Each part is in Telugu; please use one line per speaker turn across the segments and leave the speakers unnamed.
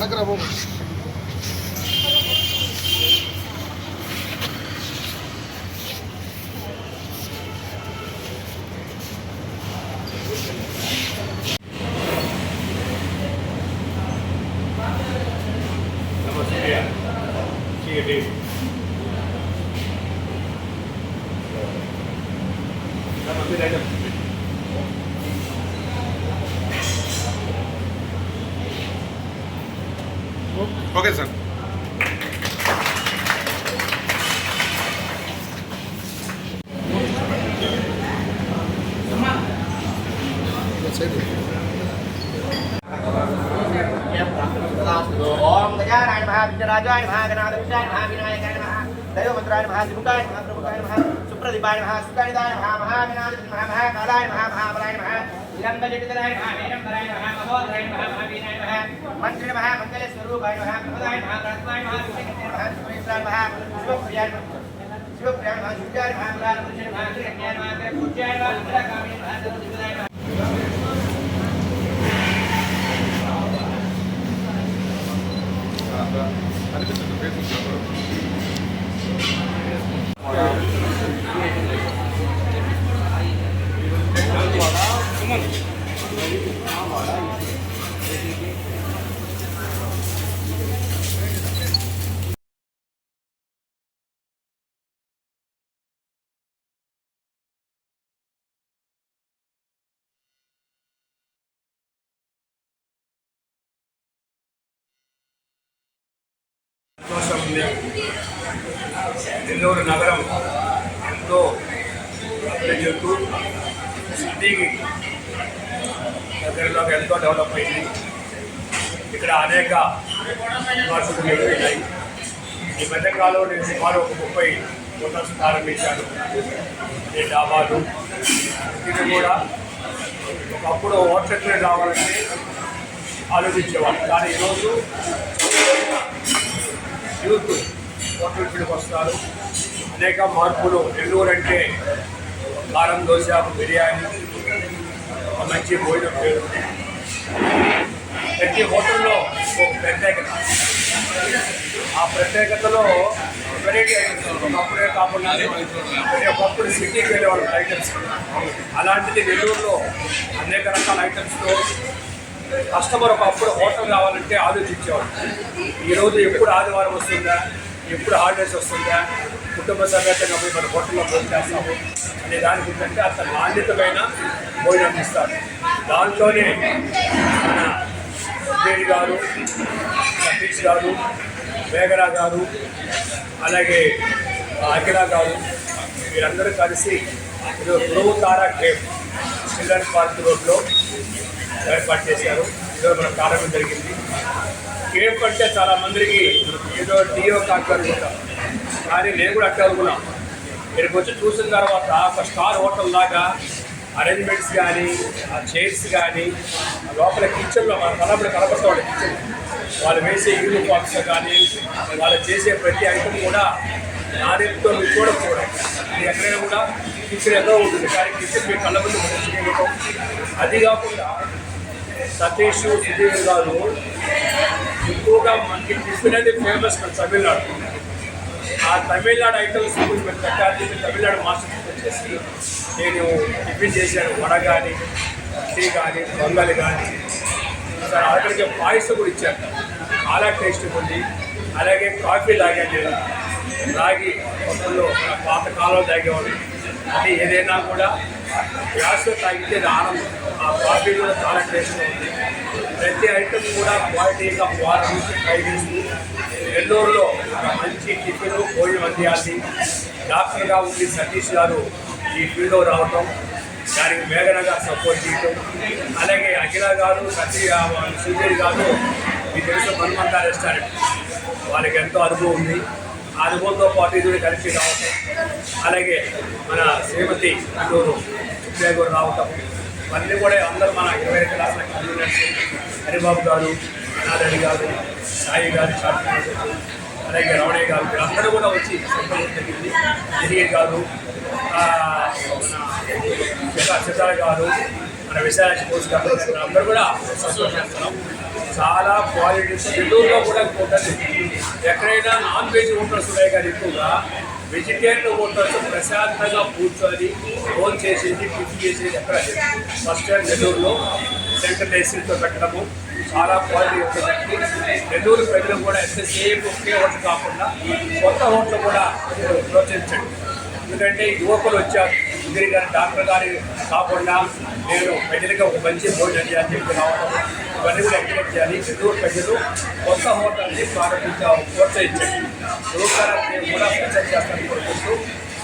అనకరా బాబు ఓకే సార్.
ఓం గజానాయ నమః విఘ్నరాజాయ నమః గణాధిపతాయ నమః వినాయకాయ నమః దైవమంత్రాయ నమః త్రిముఖాయ నమః ప్రముఖాయ నమః సుప్రదీపాయ నమః సుఖానిదాయ నమః మహాగణాధిపతాయ నమః మహాకాలాయ నమః మహాబలాయ నమః విలంబజటితరాయ నమః వేదంబరాయ నమః మహోదరాయ నమః మహావీరాయ నమః మంత్రి నమః మంగళస్వరూపాయ నమః ప్రమదాయ నమః గణాధిపతాయ నమః సుఖకర్తాయ నమః శివప్రియాయ నమః శివప్రియాయ నమః శివప్రియాయ నమః శివాయ నమః బలానపురుషాయ నమః శ్రీకన్యాయ నమః పూజ్యాయ నమః మంగళకామినే నమః సర్వసిద్ధాయ నమః
అనిపిస్తుంది ఫేస్బుక్లో.
సంతోషం ఉంది. నెల్లూరు నగరం ఎంతో అభివృద్ధి చెందుతూ సిటీకి దగ్గరలోకి ఎంతో డెవలప్ అయింది. ఇక్కడ అనేక మార్పులు ఎదురయ్యాయి. ఈ మధ్యకాలంలో నేను సుమారు ఒక 30 హోటల్స్ ప్రారంభించాను. ఈ డాబాలు ఇది కూడా ఒకప్పుడు హోటల్కి రావాలంటే ఆలోచించేవాళ్ళు, కానీ ఈరోజు యూత్ హోటల్ ఫీల్డ్కి వస్తారు. అనేక మార్పులు. నెల్లూరు అంటే కారం దోశ, బిర్యానీ, మంచి భోజనం పేరు. ప్రతి హోటల్లో ఒక ప్రత్యేకత. ఆ ప్రత్యేకతలో వెరైటీ ఐటమ్స్ ఒకప్పుడే కాకుండా ఒకప్పుడు సిటీకి వెళ్ళేవాళ్ళు ఐటమ్స్. అలాంటిది నెల్లూరులో అనేక రకాల ఐటమ్స్తో కస్టమర్ ఒకప్పుడు హోటల్ కావాలంటే ఆలోచించేవాడు. ఈరోజు ఎప్పుడు ఆదివారం వస్తుందా, ఎప్పుడు హాలిడేస్ వస్తుందా, కుటుంబ సమేతంగా పోయి మన హోటల్లో భోజనం చేస్తాము అనే దానికి ఏంటంటే అంత నాణ్యతమైన భోజనం ఇస్తారు. దాంట్లోనే మన ఉద్యోగి గారు, సతీష్ గారు, వేగరా గారు, అలాగే అఖిల గారు వీరందరూ కలిసి ధ్రువ తారా కేఫ్ చిల్డ్రన్ పార్క్ రోడ్లో ఏర్పాటు చేశారు. ఈరోజు మనకు ప్రారంభం జరిగింది. కేఫ్ అంటే చాలా మందికి ఏదో టీఓ కాకు అనుకుంటాం, కానీ నేను కూడా అట్లా అనుకున్నాను. ఇక్కడికి వచ్చి చూసిన తర్వాత ఒక స్టార్ హోటల్ లాగా అరేంజ్మెంట్స్ కానీ, ఆ చైర్స్ కానీ, లోపల కిచెన్లో మన కలపడి కనపడతాడు కిచెన్, వాళ్ళు వేసే యూనిఫామ్స్ కానీ, వాళ్ళు చేసే ప్రతి ఐటమ్ కూడా నాణ్యతతో మీరు చూడకపోవడం. అది ఎక్కడైనా కూడా కిచెన్ ఎంతో ఉంటుంది, కానీ కిచెన్ మీ కళ్ళ ముందు మంచిగా. అది కాకుండా సతీష్, సుధీర్ గారు ఎక్కువగా మనకి టిఫిన్ అనేది ఫేమస్ మన తమిళనాడు. ఆ తమిళనాడు ఐటమ్స్ మేము పెట్టాలి. తమిళనాడు మాస్టర్ వచ్చేసి నేను టిఫిన్ చేశాను. వడ కానీ, టీ కానీ, పొంగల్ కానీ, సార్ అక్కడికి పాయసం కూడా ఇచ్చాను. చాలా టేస్ట్ ఉంది. అలాగే కాఫీ తాగాను నేను. రాగి పప్పుల్లో పాత కాలంలో తాగేవాడు. అంటే ఏదైనా కూడా గ్యాస్లో తాగితే ఆనందం. ఆ కాఫీ కూడా చాలా టేస్ట్గా ఉంది. ప్రతి ఐటమ్ కూడా క్వాలిటీగా వారం నుంచి ట్రై చేస్తూ నెల్లూరులో మంచి టిఫిన్ భోజనం అందియాలి. డాక్టర్గా ఉండి సతీష్ గారు ఈ ఫీల్డ్లో రావటం, దానికి మేఘన గారు సపోర్ట్ చేయటం, అలాగే అఖిల గారు, సుధీర్ గారు మీకు తెలుసు హనుమంత రెస్టారెంట్, వాళ్ళకి ఎంతో అనుభవం ఉంది. ఆ అనుభవంతో పాటు ఇది కలిసి రావటం, అలాగే మన శ్రీమతి గుంటూరు సుప్రియా గారు రావటం, మళ్ళీ కూడా అందరూ మన 20 క్లాసుల కన్వీనర్స్ హరిబాబు గారు, నారాయణ గారు, సాయి గారు, అలాగే రమణయ్య గారు వీళ్ళందరూ కూడా వచ్చి సంపర్కం జరిగింది. గిరిగిరి గారు, సిద్ధార్థ గారు, మన విశాఖ కోర్స్ గారు అందరూ కూడా సంతోషిస్తున్నాం. చాలా క్వాలిటీస్ నెల్లూరులో కూడా హోటల్స్ ఎక్కడైనా నాన్ వెజ్ హోటల్స్ ఉన్నాయి కానీ ఎక్కువగా వెజిటేరియన్ హోటల్స్ ప్రశాంతంగా కూర్చొని ఫోన్ చేసేది టిఫిన్ చేసేది ఎక్కడ ఫస్ట్ టైం నెల్లూరులో సెంట్రల్ ఏసీతో పెట్టడము చాలా క్వాలిటీ ఉంటుంది. నెల్లూరు ప్రజలు కూడా ఎంతసేపు ఒకే హోటల్ కాకుండా కొత్త హోటల్ కూడా ప్రోత్సహించండి. ఎందుకంటే యువకులు వచ్చారు, ఇందిరి గారి డాక్టర్ గారి కాకుండా నేను ప్రజలుగా ఒక మంచి భోజనం చేయాలని చెప్పి రావడం ఇవన్నీ కూడా ఎంకరేజ్ చేయాలి. నెల్లూరు ప్రజలు కొత్త హోటల్ని ప్రోత్సహించండి. యువకాలను కూడా ప్రచారం చేస్తారని కోరుకుంటూ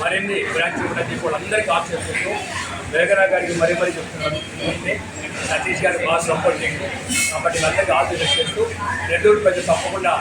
మరిన్ని బ్రాంచ్లు కూడా కూడా అందరికీ ఆశిస్తూ వేగరా గారికి మరీ చెప్తున్నాను. సతీష్ గారికి బాగా సపోర్ట్ చేయండి కాబట్టి అందరికీ ఆలోచన చేస్తూ నెల్లూరు ప్రజలు తప్పకుండా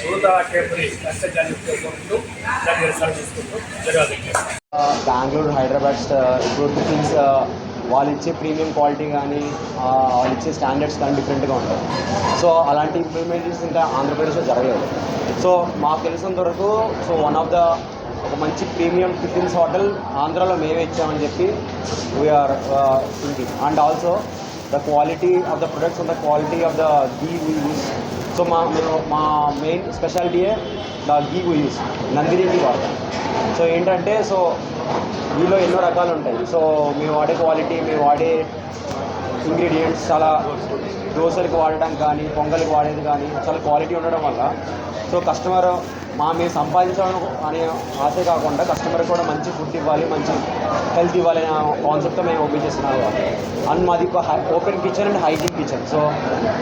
యువత కేపుని కష్టజాన్ని కోరుకుంటూ దాన్ని రిసర్వ్ చేసుకుంటూ జరగాలి.
బెంగళూరు, హైదరాబాద్ ఇప్పుడు టిఫిన్స్ వాళ్ళు ఇచ్చే ప్రీమియం క్వాలిటీ కానీ వాళ్ళు ఇచ్చే స్టాండర్డ్స్ కానీ డిఫరెంట్గా ఉంటాయి. సో అలాంటి ఇంప్లిమెంటేషన్స్ ఇంకా ఆంధ్రప్రదేశ్లో జరగలేదు. సో మాకు తెలిసినంత వరకు వన్ ఆఫ్ ద ఒక మంచి ప్రీమియం టిఫిన్స్ హోటల్ ఆంధ్రాలో మేమే ఇచ్చామని చెప్పి we are thinking. And also the quality of the products and the quality of the ghee we use. So మా మెయిన్ స్పెషాలిటీయే the ghee we use, Nandini ghee వాడతాం. సో ఏంటంటే ఘీలో ఎన్నో రకాలు ఉంటాయి. సో మేము వాడే క్వాలిటీ, మేము వాడే ఇంగ్రీడియంట్స్ చాలా దోశలకు వాడడం కానీ పొంగల్కి వాడేది కానీ చాలా క్వాలిటీ ఉండడం వల్ల సో కస్టమర్ మేము సంపాదించాలని అనే ఆశే కాకుండా కస్టమర్కి కూడా మంచి ఫుడ్ ఇవ్వాలి, మంచి హెల్త్ ఇవ్వాలి అనే కాన్సెప్ట్తో మేము ఓపెన్ చేస్తున్నాము. అండ్ మాది open kitchen and hygiene kitchen. So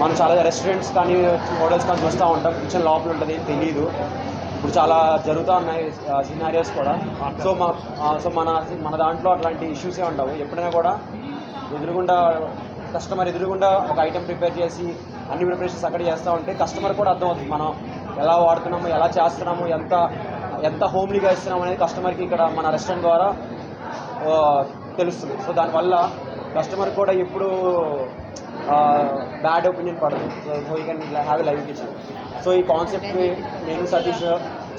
మనం చాలా రెస్టారెంట్స్ కానీ హోటల్స్ కానీ చూస్తూ ఉంటాం, కిచెన్ లోపల ఉంటుంది తెలీదు. ఇప్పుడు చాలా జరుగుతూ ఉన్నాయి సినారియోస్ కూడా. సో మన దాంట్లో అట్లాంటి ఇష్యూసే ఉండవు. ఎప్పుడైనా కూడా కస్టమర్ ఎదురుగుండా ఒక ఐటెం ప్రిపేర్ చేసి అన్ని ప్రిపరేషన్స్ అక్కడ చేస్తూ ఉంటే కస్టమర్ కూడా అర్థమవుతుంది మనం ఎలా వాడుతున్నాము, ఎలా చేస్తున్నాము, ఎంత హోమ్లీగా ఇస్తున్నాము అనేది కస్టమర్కి ఇక్కడ మన రెస్టారెంట్ ద్వారా తెలుస్తుంది. సో దానివల్ల కస్టమర్ కూడా ఎప్పుడు బ్యాడ్ ఒపీనియన్ పడదు. So you can have a live kitchen. So ఈ కాన్సెప్ట్ని నేను సతీష్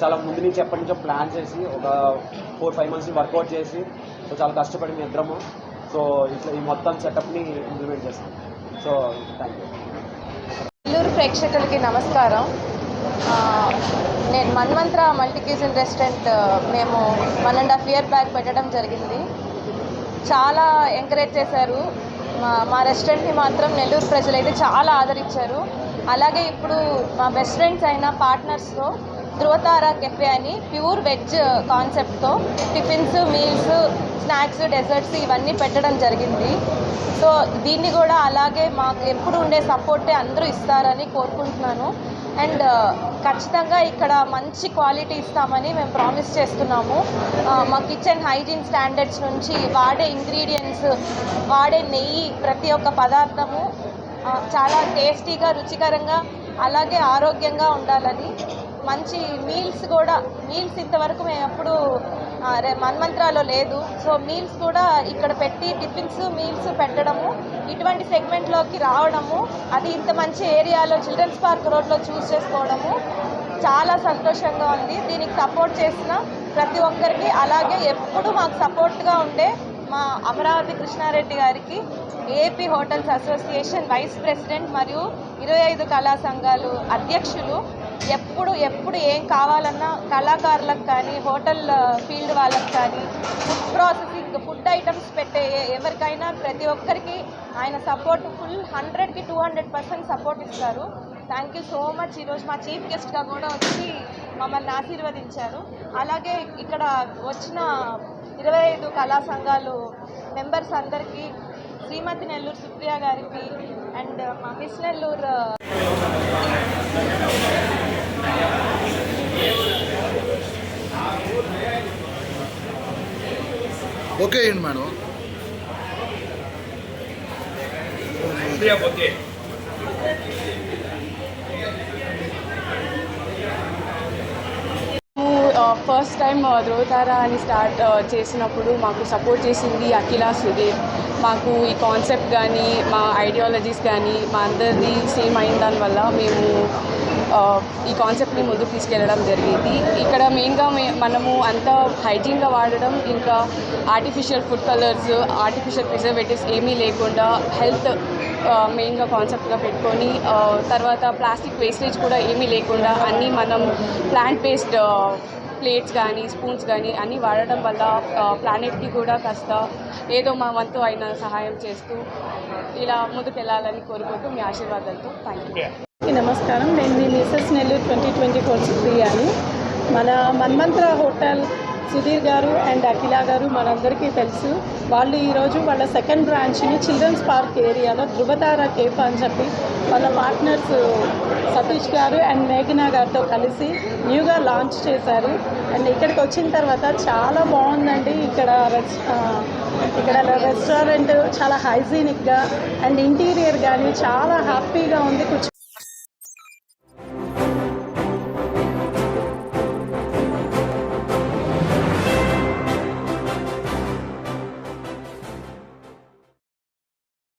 చాలా ముందు నుంచి ఎప్పటి నుంచో ప్లాన్ చేసి ఒక 4-5 months వర్కౌట్ చేసి సో చాలా కష్టపడి మీ ఇద్దరము సో ఇట్లా ఈ మొత్తం సెటప్ని ఇంప్లిమెంట్ చేస్తాం. So thank you.
నెల్లూరు ప్రేక్షకులకి నమస్కారం. నేను మన్మంత్ర మల్టీ క్యూజిన్ రెస్టారెంట్ మేము 1.5 years బ్యాక్ పెట్టడం జరిగింది. చాలా ఎంకరేజ్ చేశారు. మా రెస్టారెంట్ని మాత్రం నెల్లూరు ప్రజలైతే చాలా ఆదరించారు. అలాగే ఇప్పుడు మా బెస్ట్ ఫ్రెండ్స్ అయిన పార్ట్నర్స్తో ధృవతార కెఫే అని ప్యూర్ వెజ్ కాన్సెప్ట్తో టిఫిన్స్, మీల్స్, స్నాక్స్, డెజర్ట్స్ ఇవన్నీ పెట్టడం జరిగింది. సో దీన్ని కూడా అలాగే మాకు ఎప్పుడు ఉండే సపోర్టే అందరూ ఇస్తారని కోరుకుంటున్నాను. అండ్ ఖచ్చితంగా ఇక్కడ మంచి క్వాలిటీ ఇస్తామని మేము ప్రామిస్ చేస్తున్నాము. మా కిచెన్ హైజీన్ స్టాండర్డ్స్ నుంచి వాడే ఇంగ్రీడియంట్స్, వాడే నెయ్యి, ప్రతి ఒక్క పదార్థము చాలా టేస్టీగా, రుచికరంగా, అలాగే ఆరోగ్యంగా ఉండాలని. మంచి మీల్స్ ఇంతవరకు మేము ఎప్పుడు మన్మంత్రాలో లేదు. సో మీల్స్ కూడా ఇక్కడ పెట్టి టిఫిన్స్, మీల్స్ పెట్టడము, ఇటువంటి సెగ్మెంట్లోకి రావడము, అది ఇంత మంచి ఏరియాలో చిల్డ్రన్స్ పార్క్ రోడ్లో చూస్ చేసుకోవడము చాలా సంతోషంగా ఉంది. దీనికి సపోర్ట్ చేసిన ప్రతి ఒక్కరికి, అలాగే ఎప్పుడు మాకు సపోర్ట్గా ఉండే మా అమరావతి కృష్ణారెడ్డి గారికి, AP hotels association vice president మరియు 25 కళా సంఘాలు అధ్యక్షులు, ఎప్పుడు ఏం కావాలన్నా కళాకారులకు కానీ, హోటల్ ఫీల్డ్ వాళ్ళకి కానీ, ఫుడ్ ప్రాసెసింగ్, ఫుడ్ ఐటమ్స్ పెట్టే ఎవరికైనా ప్రతి ఒక్కరికి ఆయన సపోర్ట్ ఫుల్ 100కి 200% సపోర్ట్ ఇస్తారు. Thank you so much. ఈరోజు మా చీఫ్ గెస్ట్గా కూడా వచ్చి మమ్మల్ని ఆశీర్వదించారు. అలాగే ఇక్కడ వచ్చిన 25 కళా సంఘాలు మెంబర్స్ అందరికీ, శ్రీమతి నెల్లూరు సుప్రియ గారికి అండ్ మా మిస్ నెల్లూరు
ఓకే అండి మేడం.
ఓకే.
ఫస్ట్ టైం ధృవతార అని స్టార్ట్ చేసినప్పుడు మాకు సపోర్ట్ చేసింది అఖిల, సుధీర్. మాకు ఈ కాన్సెప్ట్ కానీ మా ఐడియాలజీస్ కానీ మా అందరిది సేమ్ అయిన దానివల్ల మేము ఈ కాన్సెప్ట్ని ముందుకు తీసుకెళ్ళడం జరిగింది. ఇక్కడ మెయిన్గా మనము అంతా హైజీన్గా వాడడం, ఇంకా artificial food colours, artificial preservatives ఏమీ లేకుండా హెల్త్ మెయిన్గా కాన్సెప్ట్గా పెట్టుకొని, తర్వాత ప్లాస్టిక్ వేస్టేజ్ కూడా ఏమీ లేకుండా అన్నీ మనం ప్లాంట్ బేస్డ్ ప్లేట్స్ కానీ స్పూన్స్ కానీ అన్నీ వాడడం వల్ల ప్లానెట్కి కూడా కాస్త ఏదో మా వంతు అయిన సహాయం చేస్తూ ఇలా ముందుకు వెళ్ళాలని కోరుకుంటూ మీ ఆశీర్వాదాలతో థ్యాంక్ యూ.
నమస్కారం, నేను మీ మిసెస్ నెల్లూరు 2024 సుప్రియాని. మన మన్మంత్ర హోటల్ సుధీర్ గారు అండ్ అఖిల గారు మనందరికీ తెలుసు. వాళ్ళు ఈరోజు వాళ్ళ సెకండ్ బ్రాంచ్ని చిల్డ్రన్స్ పార్క్ ఏరియాలో ధృవతార కేఫ్ అని చెప్పి వాళ్ళ పార్ట్నర్స్ సతీష్ గారు అండ్ మేఘనా గారితో కలిసి న్యూగా లాంచ్ చేశారు. అండ్ ఇక్కడికి వచ్చిన తర్వాత చాలా బాగుందండి. ఇక్కడ రెస్టారెంట్ చాలా హైజీనిక్గా అండ్ ఇంటీరియర్ కానీ చాలా హ్యాపీగా ఉంది.